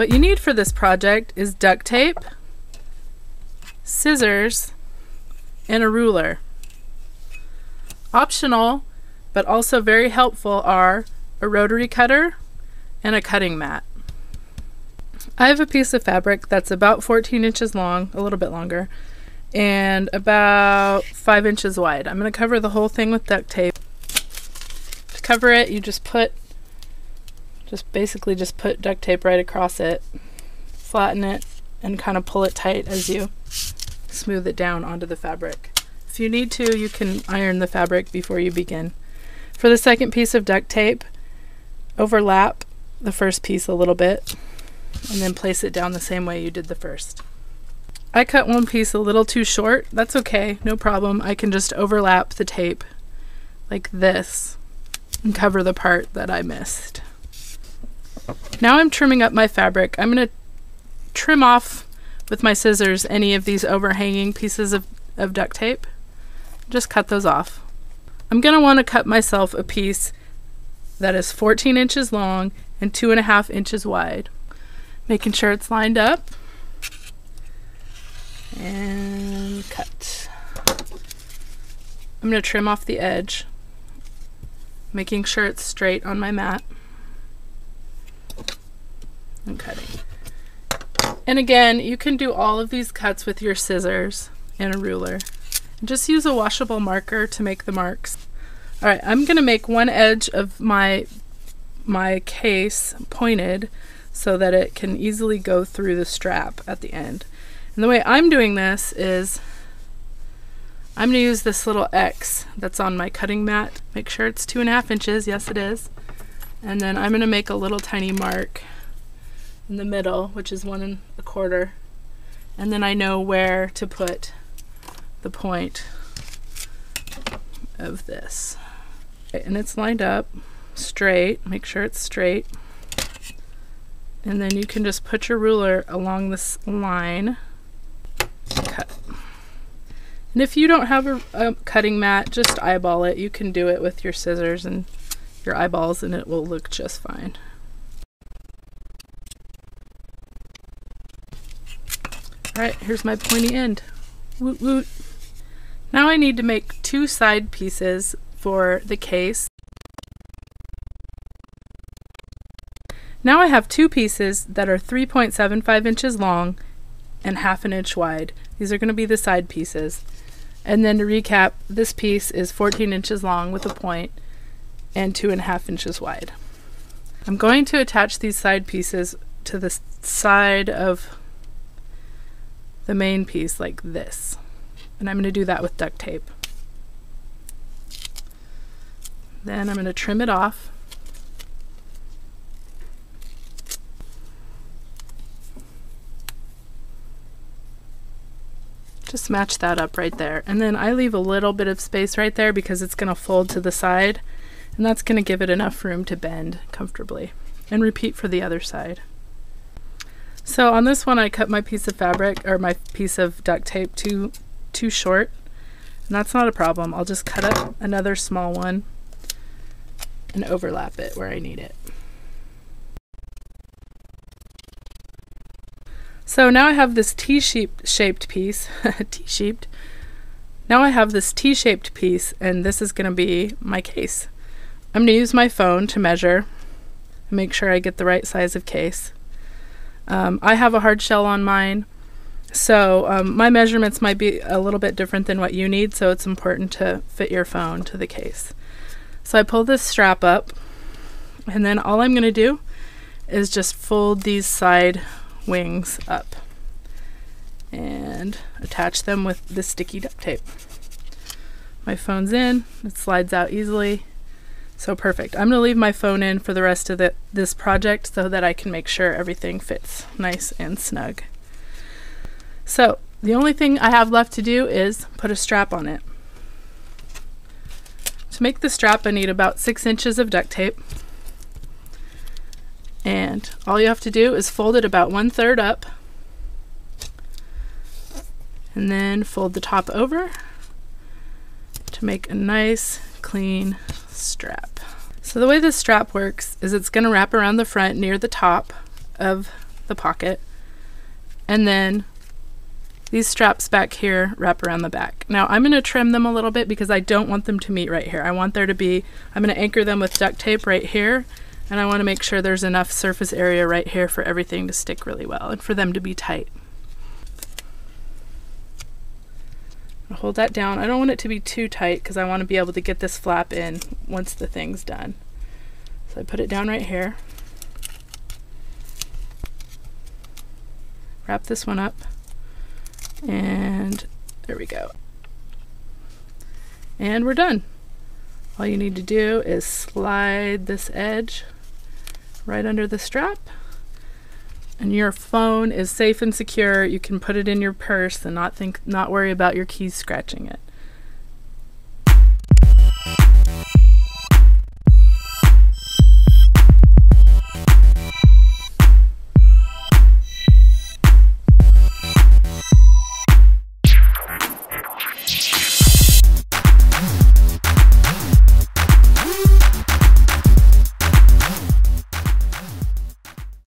What you need for this project is duct tape, scissors, and a ruler. Optional, but also very helpful, are a rotary cutter and a cutting mat. I have a piece of fabric that's about 14 inches long, a little bit longer, and about 5 inches wide. I'm going to cover the whole thing with duct tape. To cover it, you just basically put duct tape right across it, flatten it, and kind of pull it tight as you smooth it down onto the fabric. If you need to, you can iron the fabric before you begin. For the second piece of duct tape, overlap the first piece a little bit and then place it down the same way you did the first. I cut one piece a little too short. That's okay, no problem. I can just overlap the tape like this and cover the part that I missed. Now I'm trimming up my fabric. I'm going to trim off with my scissors any of these overhanging pieces of duct tape. Just cut those off. I'm going to want to cut myself a piece that is 14 inches long and 2.5 inches wide. Making sure it's lined up. And cut. I'm going to trim off the edge, making sure it's straight on my mat. And cutting. And again, you can do all of these cuts with your scissors and a ruler. Just use a washable marker to make the marks. Alright, I'm going to make one edge of my case pointed so that it can easily go through the strap at the end. And the way I'm doing this is I'm going to use this little X that's on my cutting mat. Make sure it's 2.5 inches. Yes, it is. And then I'm going to make a little tiny mark in the middle, which is 1 1/4. And then I know where to put the point of this. Okay, and it's lined up straight. Make sure it's straight. And then you can just put your ruler along this line. Cut. And if you don't have a cutting mat, just eyeball it. You can do it with your scissors and your eyeballs and it will look just fine. Alright, here's my pointy end. Woot woot. Now I need to make 2 side pieces for the case. Now I have 2 pieces that are 3.75 inches long and 1/2 inch wide. These are going to be the side pieces. And then to recap, this piece is 14 inches long with a point and 2.5 inches wide. I'm going to attach these side pieces to the side of the main piece like this. And I'm going to do that with duct tape. Then I'm going to trim it off. Just match that up right there. And then I leave a little bit of space right there because it's going to fold to the side. And that's going to give it enough room to bend comfortably. And repeat for the other side. So on this one I cut my piece of fabric, or my piece of duct tape too short. And that's not a problem. I'll just cut up another small one and overlap it where I need it. So now I have this T-shaped piece, T-shaped. Now I have this T-shaped piece and this is going to be my case. I'm going to use my phone to measure and make sure I get the right size of case. I have a hard shell on mine, so my measurements might be a little bit different than what you need, so it's important to fit your phone to the case. So I pull this strap up, and then all I'm going to do is just fold these side wings up and attach them with the sticky duct tape. My phone's in, it slides out easily. So perfect. I'm going to leave my phone in for the rest of this project so that I can make sure everything fits nice and snug. So the only thing I have left to do is put a strap on it. To make the strap I need about 6 inches of duct tape. And all you have to do is fold it about 1/3 up. And then fold the top over to make a nice clean strap. So the way this strap works is it's going to wrap around the front near the top of the pocket. And then these straps back here wrap around the back. Now I'm going to trim them a little bit because I don't want them to meet right here. I want there to be, I'm going to anchor them with duct tape right here, and I want to make sure there's enough surface area right here for everything to stick really well and for them to be tight. I'll hold that down. I don't want it to be too tight because I want to be able to get this flap in once the thing's done. So I put it down right here. Wrap this one up. And there we go. And we're done. All you need to do is slide this edge right under the strap, and your phone is safe and secure. You can put it in your purse and not worry about your keys scratching it.